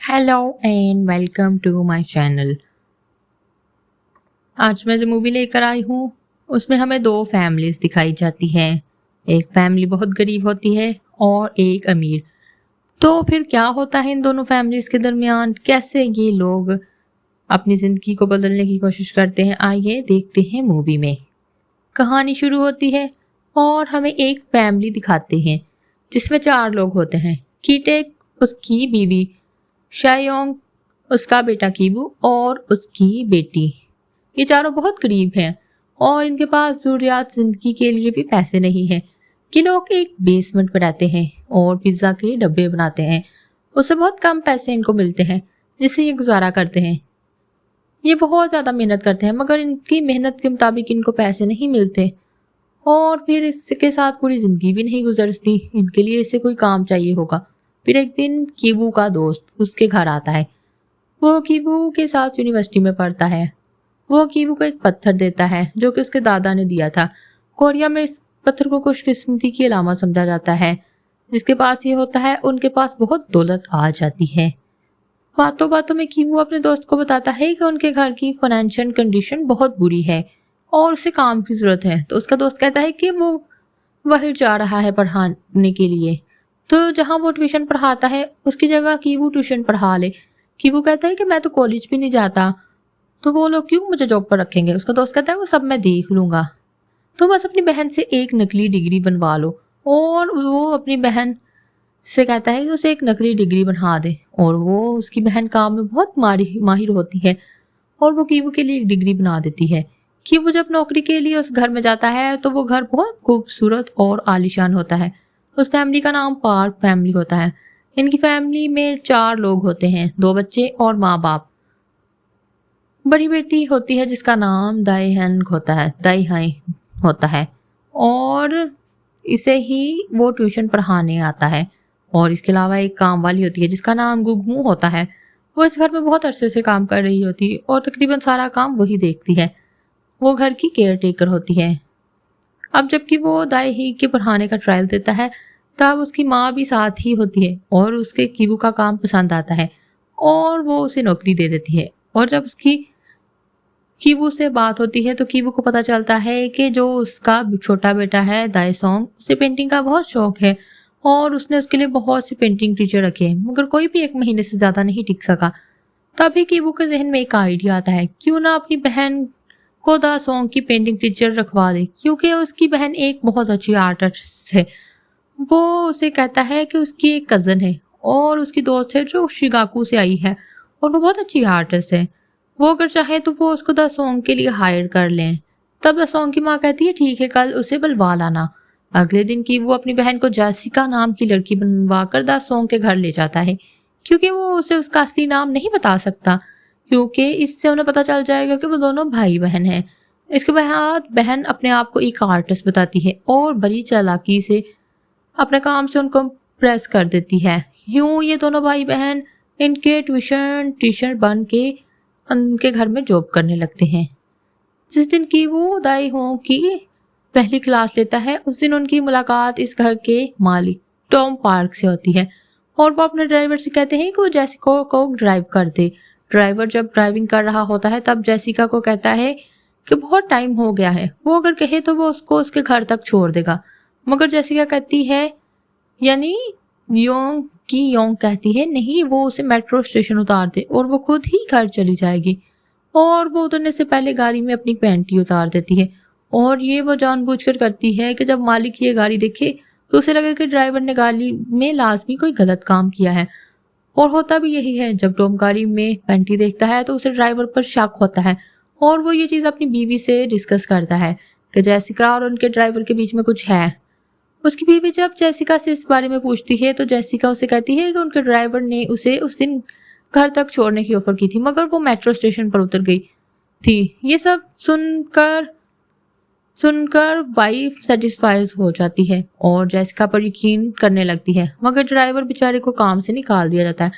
Hello and welcome to my channel. आज मैं जो मूवी लेकर आई हूँ उसमें हमें दो फैमिलीज दिखाई जाती है। एक फैमिली बहुत गरीब होती है और एक अमीर। तो फिर क्या होता है इन दोनों फैमिलीज के दरमियान, कैसे ये लोग अपनी ज़िंदगी को बदलने की कोशिश करते हैं, आइए देखते हैं मूवी में। कहानी शुरू होती है और हमें एक फैमिली दिखाते हैं जिसमें चार लोग होते हैं। कीटेक, उसकी बीवी शायोंग, उसका बेटा कीबू और उसकी बेटी। ये चारों बहुत गरीब हैं और इनके पास ज़रूरियात ज़िंदगी के लिए भी पैसे नहीं हैं। कि लोग एक बेसमेंट में रहते हैं और पिज़्ज़ा के डब्बे बनाते हैं। उससे बहुत कम पैसे इनको मिलते हैं जिससे ये गुजारा करते हैं। ये बहुत ज़्यादा मेहनत करते हैं मगर इनकी मेहनत के मुताबिक इनको पैसे नहीं मिलते और फिर इसके साथ पूरी ज़िंदगी भी नहीं गुजरती। इनके लिए इसे कोई काम चाहिए होगा। फिर एक दिन कीबू का दोस्त उसके घर आता है। वो कीबू के साथ यूनिवर्सिटी में पढ़ता है। वो कीबू को एक पत्थर देता है जो कि उसके दादा ने दिया था। कोरिया में इस पत्थर को खुशकिस्मती की अलामत समझा जाता है। जिसके पास ये होता है उनके पास बहुत दौलत आ जाती है। बातों बातों में कीबू अपने दोस्त को बताता है कि उनके घर की फाइनेंशियल कंडीशन बहुत बुरी है और उसे काम की जरूरत है। तो उसका दोस्त कहता है कि वो वही जा रहा है पढ़ाने के लिए। तो जहाँ वो ट्यूशन पढ़ाता है उसकी जगह कीबू ट्यूशन पढ़ा ले। कीबू कहता है कि मैं तो कॉलेज भी नहीं जाता, तो वो लोग क्यों मुझे जॉब पर रखेंगे। उसका दोस्त कहता है वो सब मैं देख लूंगा, तो बस अपनी बहन से एक नकली डिग्री बनवा लो। और वो अपनी बहन से कहता है कि उसे एक नकली डिग्री बना दे। और वो उसकी बहन काम में बहुत माहिर होती है और वो कीबू के लिए एक डिग्री बना देती है। कीबू जब नौकरी के लिए उस घर में जाता है तो वो घर बहुत खूबसूरत और आलीशान होता है। उस फैमिली का नाम पार्क फैमिली होता है। इनकी फैमिली में चार लोग होते हैं, दो बच्चे और माँ बाप। बड़ी बेटी होती है जिसका नाम दाई हाई होता है और इसे ही वो ट्यूशन पढ़ाने आता है। और इसके अलावा एक काम वाली होती है जिसका नाम गुगमू होता है। वो इस घर में बहुत अरसे से काम कर रही होती है और तकरीबन सारा काम वही देखती है। वो घर की केयर टेकर होती है। अब जबकि वो दाई ही के पढ़ाने का ट्रायल देता है तब उसकी माँ भी साथ ही होती है और उसके कीबू का काम पसंद आता है और वो उसे नौकरी दे देती है। और जब उसकी कीबू से बात होती है तो कीबू को पता चलता है कि जो उसका छोटा बेटा है दाईसोंग, उसे पेंटिंग का बहुत शौक है और उसने उसके लिए बहुत सी पेंटिंग टीचर रखे हैं मगर कोई भी एक महीने से ज्यादा नहीं टिक सका। तभी कीबू के जहन में एक आइडिया आता है, क्यों ना अपनी बहन को दा सॉन्ग की पेंटिंग टीचर रखवा दे, क्योंकि उसकी बहन एक बहुत अच्छी आर्टिस्ट है। वो उसे कहता है कि उसकी एक कज़न है और उसकी दोस्त है जो शिगाकू से आई है और वो बहुत अच्छी आर्टिस्ट है। वो अगर चाहे तो वो उसको द सॉन्ग के लिए हायर कर लें। तब द सॉन्ग की माँ कहती है ठीक है, कल उसे बुलवा लाना। अगले दिन की वो अपनी बहन को जैसिका नाम की लड़की बनवा कर द सॉन्ग के घर ले जाता है क्योंकि वो उसे उसका असली नाम नहीं बता सकता, क्योंकि इससे उन्हें पता चल जाएगा कि वो दोनों भाई बहन हैं। इसके बाद बहन अपने आप को एक आर्टिस्ट बताती है और बड़ी चालाकी से अपने काम से उनको प्रेस कर देती है। यूं ये दोनों भाई बहन इनके ट्यूशन टीचर बन के उनके घर में जॉब करने लगते हैं। जिस दिन की वो दाई हो की पहली क्लास लेता है उस दिन उनकी मुलाकात इस घर के मालिक टॉम पार्क से होती है और वो अपने ड्राइवर से कहते हैं कि वो जैसिका को ड्राइव कर दे। ड्राइवर जब ड्राइविंग कर रहा होता है तब जैसिका को कहता है कि बहुत टाइम हो गया है, वो अगर कहे तो वो उसको उसके घर तक छोड़ देगा। मगर जैसिका कहती है, यानी योंग कहती है नहीं, वो उसे मेट्रो स्टेशन उतार दे और वो खुद ही घर चली जाएगी। और वो उतरने से पहले गाड़ी में अपनी पैंटी उतार देती है और ये वो जानबूझकर करती है कि जब मालिक ये गाड़ी देखे तो उसे लगे कि ड्राइवर ने गाड़ी में लाजमी कोई गलत काम किया है। और होता भी यही है, जब टॉम गाड़ी में पैंटी देखता है तो उसे ड्राइवर पर शक होता है और वो ये चीज़ अपनी बीवी से डिस्कस करता है कि जैसिका और उनके ड्राइवर के बीच में कुछ है। उसकी बीवी जब जैसिका से इस बारे में पूछती है तो जैसिका उसे कहती है कि उनके ड्राइवर ने उसे उस दिन घर तक छोड़ने की ऑफर की थी मगर वो मेट्रो स्टेशन पर उतर गई थी। ये सब सुनकर सुनकर वाइफ सेटिस्फाइज हो जाती है और जैसिका पर यकीन करने लगती है, मगर ड्राइवर बेचारे को काम से निकाल दिया जाता है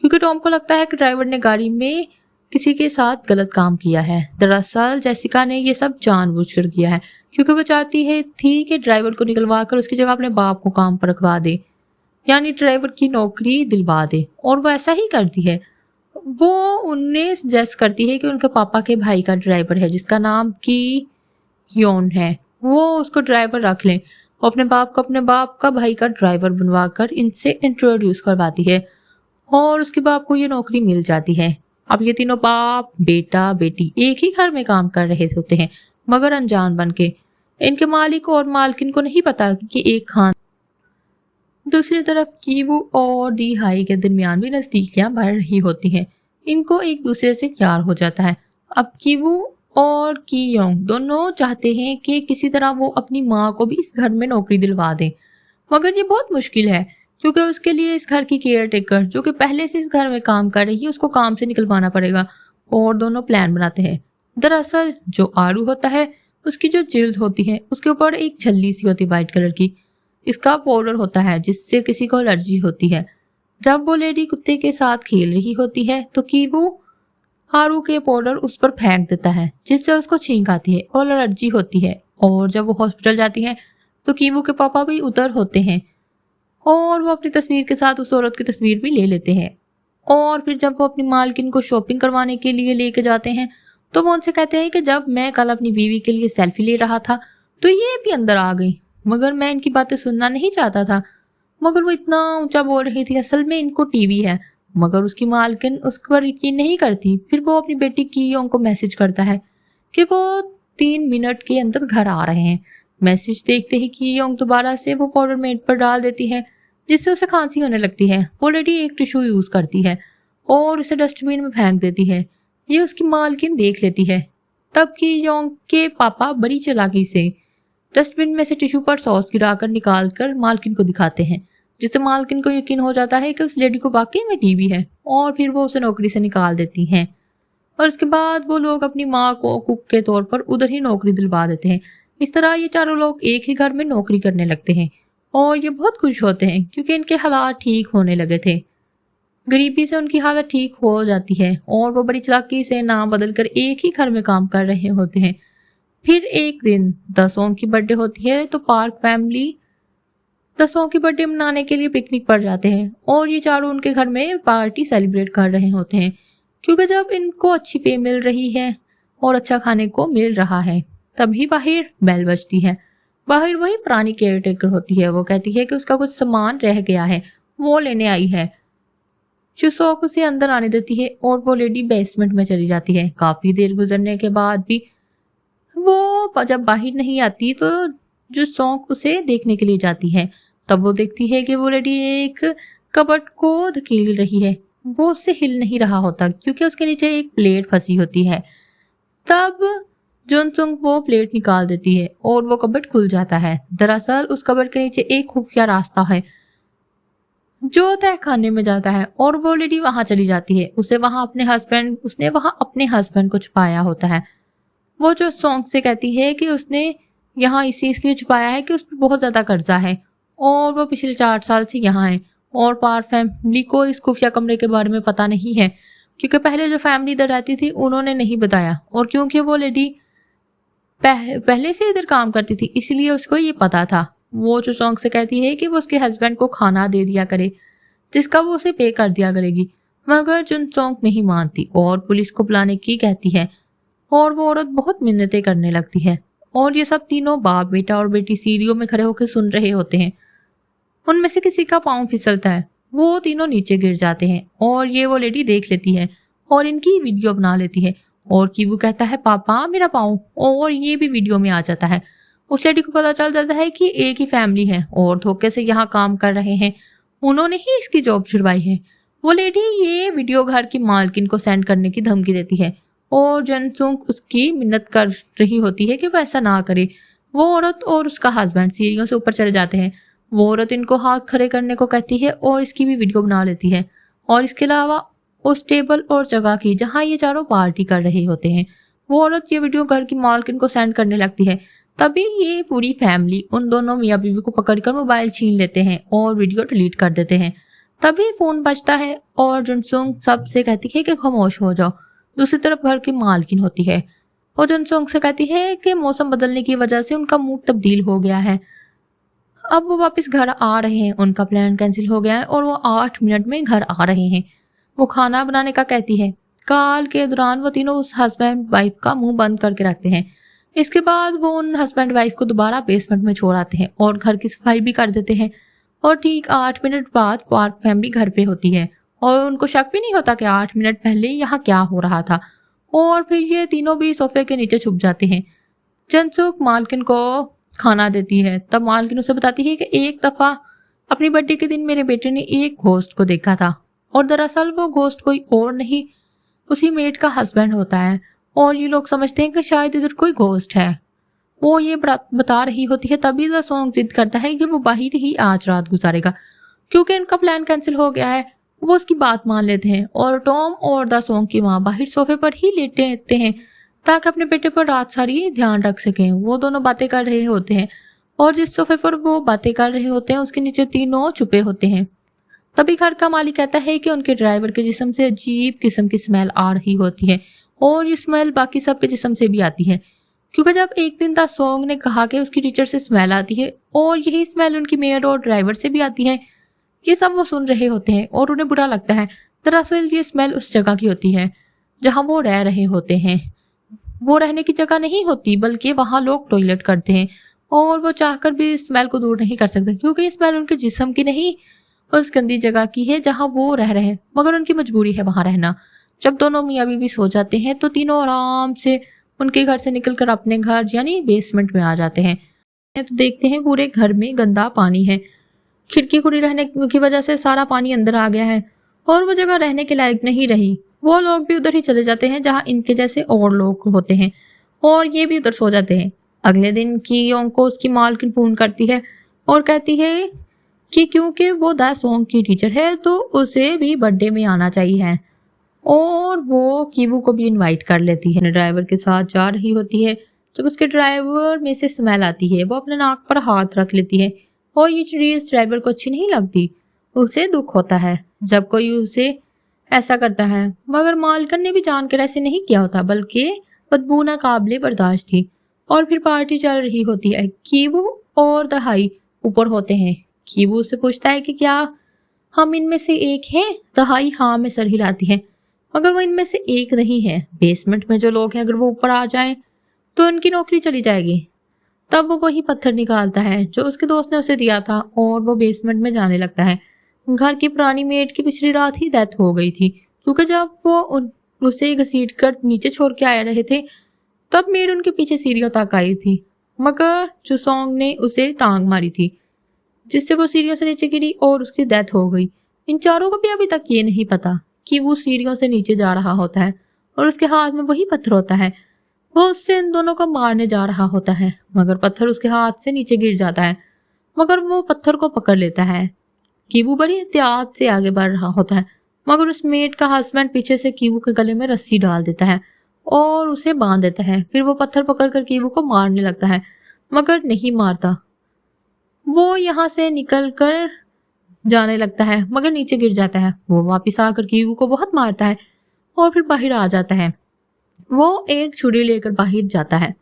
क्योंकि टॉम को लगता है कि ड्राइवर ने गाड़ी में किसी के साथ गलत काम किया है। दरअसल जैसिका ने ये सब जानबूझकर किया है क्योंकि वो चाहती है थी कि ड्राइवर को निकलवा कर उसकी जगह अपने बाप को काम पर रखवा दे। यानी ड्राइवर की नौकरी दिलवा दे, और वो ऐसा ही करती है। वो उन्हें सजेस्ट करती है कि उनके पापा के भाई का ड्राइवर है जिसका नाम की योन है, वो उसको ड्राइवर रख लें। वो अपने बाप को अपने बाप का भाई का ड्राइवर बनवा कर इनसे इंट्रोड्यूस करवाती है और उसके बाप को ये नौकरी मिल जाती है। अब ये तीनों बाप बेटा बेटी एक ही घर में काम कर रहे होते हैं, मगर अनजान बन के। इनके मालिक और मालकिन को नहीं पता कि एक खान। दूसरी तरफ कीवू और दी हाई के दरमियान भी नजदीकियां बढ़ रही होती हैं। इनको एक दूसरे से प्यार हो जाता है। अब कीवू और की योंग दोनों चाहते हैं कि किसी तरह वो अपनी माँ को भी इस घर में नौकरी दिलवा दें, मगर ये बहुत मुश्किल है क्योंकि उसके लिए इस घर की केयर टेकर जो कि पहले से इस घर में काम कर रही है उसको काम से निकलवाना पड़ेगा। और दोनों प्लान बनाते हैं। दरअसल जो आरू होता है उसकी जो जिल्द होती है उसके ऊपर एक छल्ली सी होती है वाइट कलर की। इसका पाउडर होता है जिससे किसी को एलर्जी होती है। जब वो लेडी कुत्ते के साथ खेल रही होती है तो कीवू आरू के पाउडर उस पर फेंक देता है जिससे उसको छींक आती है और एलर्जी होती है। और जब वो हॉस्पिटल जाती है तो कीवू के पापा भी उधर होते हैं और वो अपनी तस्वीर के साथ उस औरत की तस्वीर भी ले लेते हैं। और फिर जब वो अपनी मालकिन को शॉपिंग करवाने के लिए लेके जाते हैं तो वो उनसे कहते हैं कि जब मैं कल अपनी बीवी के लिए सेल्फी ले रहा था तो ये भी अंदर आ गई, मगर मैं इनकी बातें सुनना नहीं चाहता था। मगर वो इतना ऊंचा बोल रही थी, असल में इनको टीवी है। मगर उसकी मालकिन उस पर यकीन नहीं करती। फिर वो अपनी बेटी की योंग को मैसेज करता है कि वो 3 मिनट के अंदर घर आ रहे हैं। मैसेज देखते ही की योंग दोबारा से वो पाउडर मेट पर डाल देती है जिससे उसे खांसी होने लगती है। ऑलरेडी एक टिश्यू यूज करती है और उसे डस्टबिन में फेंक देती है। ये उसकी मालकिन देख लेती है। तब की योंग के पापा बड़ी चालाकी से डस्टबिन में से टिश्यू पर सॉस गिराकर निकाल कर मालकिन को दिखाते हैं, जिससे मालकिन को यकीन हो जाता है कि उस लेडी को वाकई में टीबी है और फिर वो उसे नौकरी से निकाल देती हैं। और उसके बाद वो लोग अपनी माँ को कुक के तौर पर उधर ही नौकरी दिलवा देते हैं। इस तरह ये चारों लोग एक ही घर में नौकरी करने लगते हैं और ये बहुत खुश होते हैं क्योंकि इनके हालात ठीक होने लगे थे। गरीबी से उनकी हालत ठीक हो जाती है और वो बड़ी चालाकी से नाम बदलकर एक ही घर में काम कर रहे होते हैं। फिर एक दिन दसों की बर्थडे होती है तो पार्क फैमिली दसों की बर्थडे मनाने के लिए पिकनिक पर जाते हैं और ये चारों उनके घर में पार्टी सेलिब्रेट कर रहे होते हैं क्योंकि जब इनको अच्छी पे मिल रही है और अच्छा खाने को मिल रहा है तभी बाहर बेल बजती है। बाहर वही पुरानी केयर टेकर होती है। वो कहती है कि उसका कुछ सामान रह गया है, वो लेने आई है। चुसौक उसे अंदर आने देती है और वो लेडी बेसमेंट में चली जाती है। काफी देर गुजरने के बाद भी वो जब बाहर नहीं आती तो जो सौंक उसे देखने के लिए जाती है। तब वो देखती है कि वो लेडी एक कबर्ड को धकेल रही है। वो उससे हिल नहीं रहा होता क्योंकि उसके नीचे एक प्लेट फंसी होती है। तब जोनसुंग वो प्लेट निकाल देती है और वो कबर्ड खुल जाता है। दरअसल उस कबर्ड के नीचे एक खुफिया रास्ता है जो तहखाने में जाता है और वो लेडी वहां चली जाती है। उसने वहां अपने हस्बैंड को छुपाया होता है। वो जो सॉन्ग से कहती है कि उसने यहाँ इसलिए छुपाया है कि उस पर बहुत ज्यादा कर्जा है और वो पिछले 4 साल से यहाँ है और पार्क फैमिली को इस खुफिया कमरे के बारे में पता नहीं है क्योंकि पहले जो फैमिली इधर रहती थी उन्होंने नहीं बताया और क्योंकि वो लेडी पहले से इधर काम करती थी इसलिए उसको ये पता था। वो जो सॉन्ग से कहती है कि वो उसके हस्बैंड को खाना दे दिया करे जिसका वो उसे पे कर दिया करेगी, मगर जुन सॉन्ग नहीं मानती और पुलिस को बुलाने की कहती है और वो औरत बहुत मिन्नतें करने लगती है। और ये सब तीनों बाप बेटा और बेटी सीढ़ियों में खड़े होकर सुन रहे होते हैं। उनमें से किसी का पाँव फिसलता है, वो तीनों नीचे गिर जाते हैं और ये वो लेडी देख लेती है और इनकी वीडियो बना लेती है। और कीवू कहता है पापा मेरा पाँव, और ये भी वीडियो में आ जाता है। उस लेडी को पता चल जाता है कि एक ही फैमिली है और धोखे से यहाँ काम कर रहे हैं, उन्होंने ही इसकी जॉब छुड़वाई है। वो लेडी ये वीडियो घर की मालकिन को सेंड करने की धमकी देती है और जनसुंग उसकी मिन्नत कर रही होती है कि वो ऐसा ना करे। वो औरत और उसका हस्बैंड सीढ़ियों से ऊपर चले जाते हैं। वो औरत इनको हाथ खड़े करने को कहती है और इसकी भी वीडियो बना लेती है। और इसके अलावा उस टेबल और जगह की जहाँ ये चारों पार्टी कर रहे होते हैं वो औरत ये वीडियो घर की मालकिन को सेंड करने लगती है। तभी ये पूरी फैमिली उन दोनों मियाँ बीवी को पकड़कर मोबाइल छीन लेते हैं और वीडियो डिलीट कर देते हैं। तभी फोन बजता है और जनसुंग सबसे कहती है कि खामोश हो जाओ। दूसरी तरफ घर की मालकिन होती है और जनसुंग से कहती है कि मौसम बदलने की वजह से उनका मूड तब्दील हो गया है अब वो वापस घर आ रहे हैं, उनका प्लान कैंसिल हो गया है और वो 8 मिनट में घर आ रहे हैं। वो खाना बनाने का कहती है। कॉल के दौरान वो तीनों उस हस्बैंड वाइफ का मुंह बंद करके रखते हैं। इसके बाद वो उन हस्बैंड वाइफ को दोबारा बेसमेंट में छोड़ आते हैं और घर की सफाई भी कर देते हैं। और ठीक 8 मिनट बाद पार्क फैमिली घर पे होती है और उनको शक भी नहीं होता कि 8 मिनट पहले यहाँ क्या हो रहा था। और फिर ये तीनों भी सोफे के नीचे छुप जाते हैं। जनसुख मालकिन को खाना देती है। तब मालकिन उसे बताती है कि एक दफा अपनी बर्थडे के दिन मेरे बेटे ने एक घोस्ट को देखा था और दरअसल वो घोस्ट कोई और नहीं, उसी मेड का हस्बैंड होता है। और ये लोग समझते हैं कि शायद इधर कोई घोस्ट है। वो ये बता रही होती है, तभी द सॉन्ग जिद करता है कि वो बाहर ही आज रात गुजारेगा। क्योंकि इनका प्लान कैंसिल हो गया है, वो उसकी बात मान लेते हैं और टॉम और द सॉन्ग की माँ बाहर सोफे पर ही लेटे रहते हैं ताकि अपने बेटे पर रात सारी ध्यान रख सकें। वो दोनों बातें कर रहे होते हैं और जिस सोफे पर वो बातें कर रहे होते हैं उसके नीचे तीनों छुपे होते हैं। तभी घर का मालिक कहता है कि उनके ड्राइवर के जिस्म से अजीब किस्म की स्मेल आ रही होती है और ये स्मेल बाकी सबके जिस्म से भी आती है। क्योंकि जब एक दिन द सॉन्ग ने कहा कि उसकी टीचर से स्मेल आती है और यही स्मेल उनकी मेड और ड्राइवर से भी आती है। ये सब वो सुन रहे होते हैं और उन्हें बुरा लगता है। दरअसल ये स्मेल उस जगह की होती है जहां वो रह रहे होते हैं। वो रहने की जगह नहीं होती बल्कि वहां लोग टॉयलेट करते हैं और वो चाहकर भी इस स्मेल को दूर नहीं कर सकते क्योंकि स्मेल उनके जिस्म की नहीं, उस गंदी जगह की है जहां वो रह रहे हैं, मगर उनकी मजबूरी है वहां रहना। जब दोनों मियाँ बीवी सो जाते हैं तो तीनों आराम से उनके घर से निकलकर अपने घर यानी बेसमेंट में आ जाते हैं। तो देखते हैं पूरे घर में गंदा पानी है। खिड़की खुली रहने की वजह से सारा पानी अंदर आ गया है और वो जगह रहने के लायक नहीं रही। वो लोग भी उधर ही चले जाते हैं जहां इनके जैसे और लोग होते हैं और ये भी उधर सो जाते हैं। अगले दिन कियोंग को उसकी मालकिन फोन करती है और कहती है कि क्योंकि वो द सॉन्ग की टीचर है तो उसे भी बर्थडे में आना चाहिए और वो कीवू को भी इनवाइट कर लेती है। ड्राइवर के साथ जा रही होती है। जब उसके ड्राइवर में से स्मेल आती है वो अपने नाक पर हाथ रख लेती है और ये चीज ड्राइवर को अच्छी नहीं लगती। उसे दुख होता है जब कोई उसे ऐसा करता है, मगर मालकिन ने भी जानकर ऐसे नहीं किया होता बल्कि बदबू नाकाबिले बर्दाश्त थी। और फिर पार्टी चल रही होती है। कीवू और दहाई ऊपर होते हैं। कीवू से पूछता है कि क्या हम इनमें से एक हैं? दहाई हाँ में सर हिलाती है, मगर वो इनमें से एक नहीं है। बेसमेंट में जो लोग हैं अगर वो ऊपर आ जाएं तो उनकी नौकरी चली जाएगी। तब वो वही पत्थर निकालता है जो उसके दोस्त ने उसे दिया था और वो बेसमेंट में जाने लगता है। घर की पुरानी मेड की पिछली रात ही डेथ हो गई थी क्योंकि जब वो उसे घसीट कर नीचे छोड़ के आ रहे थे तब मेड उनके पीछे सीढ़ियों तक आई थी, मगर चुसोंग ने उसे टांग मारी थी जिससे वो सीढ़ियों से नीचे गिरी और उसकी डेथ हो गई। इन चारों को भी अभी तक ये नहीं पता कि वो सीढ़ियों से नीचे जा रहा होता है और उसके हाथ में वही पत्थर होता है। वो उससे इन दोनों को मारने जा रहा होता है मगर पत्थर उसके हाथ से नीचे गिर जाता है, मगर वो पत्थर को पकड़ लेता है। कीवू बड़ी एहतियात से आगे बढ़ रहा होता है मगर उस मेड का हस्बैंड पीछे से कीवू के गले में रस्सी डाल देता है और उसे बांध देता है। फिर वो पत्थर पकड़कर कीवू को मारने लगता है मगर नहीं मारता। वो यहाँ से निकल कर जाने लगता है मगर नीचे गिर जाता है। वो वापिस आकर कीवू को बहुत मारता है और फिर बाहर आ जाता है। वो एक छुरी लेकर बाहर जाता है।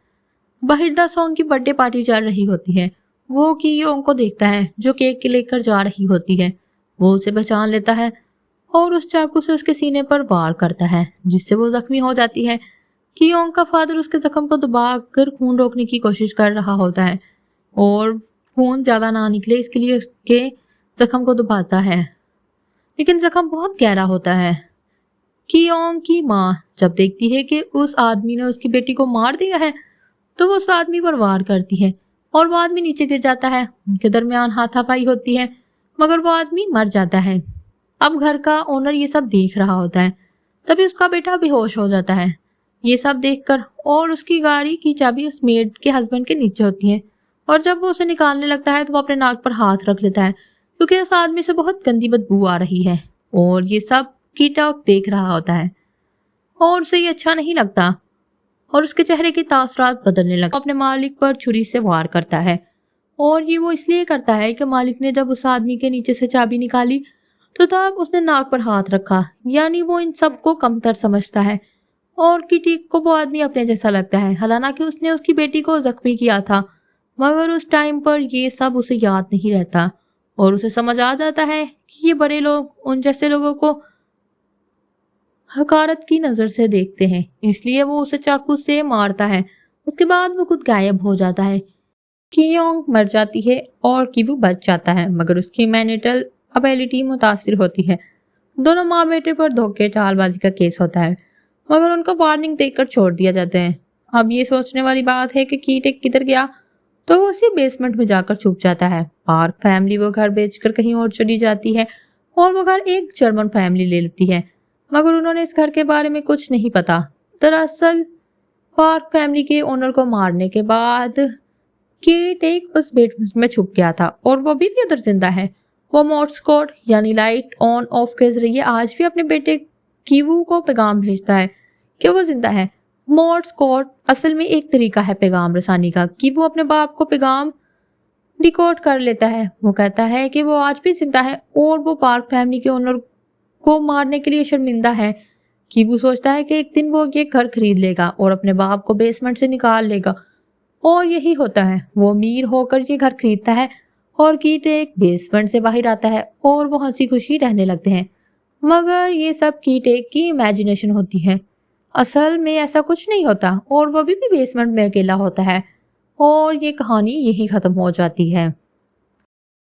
बाहर द सॉन्ग की बर्थडे पार्टी चल रही होती है। वो कियोंग को देखता है जो केक लेकर जा रही होती है। वो उसे पहचान लेता है और उस चाकू से उसके सीने पर वार करता है जिससे वो जख्मी हो जाती है। कियोंग का फादर उसके जख्म को दबाकर खून रोकने की कोशिश कर रहा होता है और खून ज्यादा ना निकले इसके लिए उसके जख्म को दबाता है, लेकिन जख्म बहुत गहरा होता है। कियोंग की माँ जब देखती है कि उस आदमी ने उसकी बेटी को मार दिया है तो वो उस आदमी पर वार करती है और वो आदमी नीचे गिर जाता है। उनके दरमियान हाथापाई होती है मगर वो आदमी मर जाता है। अब घर का ओनर ये सब देख रहा होता है। तभी उसका बेटा बेहोश हो जाता है ये सब देखकर और उसकी गाड़ी की चाबी उस मेड के हस्बैंड के नीचे होती है। और जब वो उसे निकालने लगता है तो वो अपने नाक पर हाथ रख लेता है क्योंकि उस आदमी से बहुत गंदी बदबू आ रही है और ये सब कीटक देख रहा होता है और उसे ये अच्छा नहीं लगता और उसके चेहरे की तासरात बदलने लगा। अपने मालिक पर छुरी से वार करता है और ये वो इसलिए करता है कि मालिक ने जब उस आदमी के नीचे से चाबी निकाली तो तब उसने नाक पर हाथ रखा, यानी वो इन सबको कमतर समझता है और किटी को वो आदमी अपने जैसा लगता है। हालांकि उसने उसकी बेटी को जख्मी किया था मगर उस टाइम पर ये सब उसे याद नहीं रहता और उसे समझ आ जाता है कि ये बड़े लोग उन जैसे लोगों को हकारत की नजर से देखते हैं, इसलिए वो उसे चाकू से मारता है। उसके बाद वो खुद गायब हो जाता है। कियोंग मर जाती है और किवू बच जाता है, मगर उसकी मेंटल एबिलिटी मुतासिर होती है। दोनों माँ बेटे पर धोखे चालबाजी का केस होता है, मगर उनको वार्निंग देकर छोड़ दिया जाता है। अब ये सोचने वाली बात है कि कीटेक किधर गया, तो वो उसी बेसमेंट में जाकर छुप जाता है। पार्क फैमिली वो घर बेचकर कहीं और चली जाती है और वो घर एक जर्मन फैमिली ले लेती है, मगर उन्होंने इस घर के बारे में कुछ नहीं पता। दरअसल पार्क फैमिली के ओनर को मारने के बाद कीट एक उस बेसमेंट में छुप गया था और वो अभी भी उधर जिंदा है। वो मोर्स कोड यानी लाइट ऑन ऑफ के जरिए आज भी अपने बेटे कीवू को पैगाम भेजता है कि वो जिंदा है। मोर्स कोड असल में एक तरीका है पैगाम रसानी का कि वो अपने बाप को पैगाम डिकोड कर लेता है। वो कहता है कि वो आज भी जिंदा है और वो पार्क फैमिली के ओनर को मारने के लिए शर्मिंदा है। कि वो सोचता है कि एक दिन वो ये घर खरीद लेगा और अपने बाप को बेसमेंट से निकाल लेगा, और यही होता है। वो अमीर होकर ये घर खरीदता है और कीट एक बेसमेंट से बाहर आता है और वो हंसी खुशी रहने लगते हैं। मगर ये सब कीट एक की इमेजिनेशन होती है, असल में ऐसा कुछ नहीं होता और वो अभी भी बेसमेंट में अकेला होता है। और ये कहानी यही खत्म हो जाती है।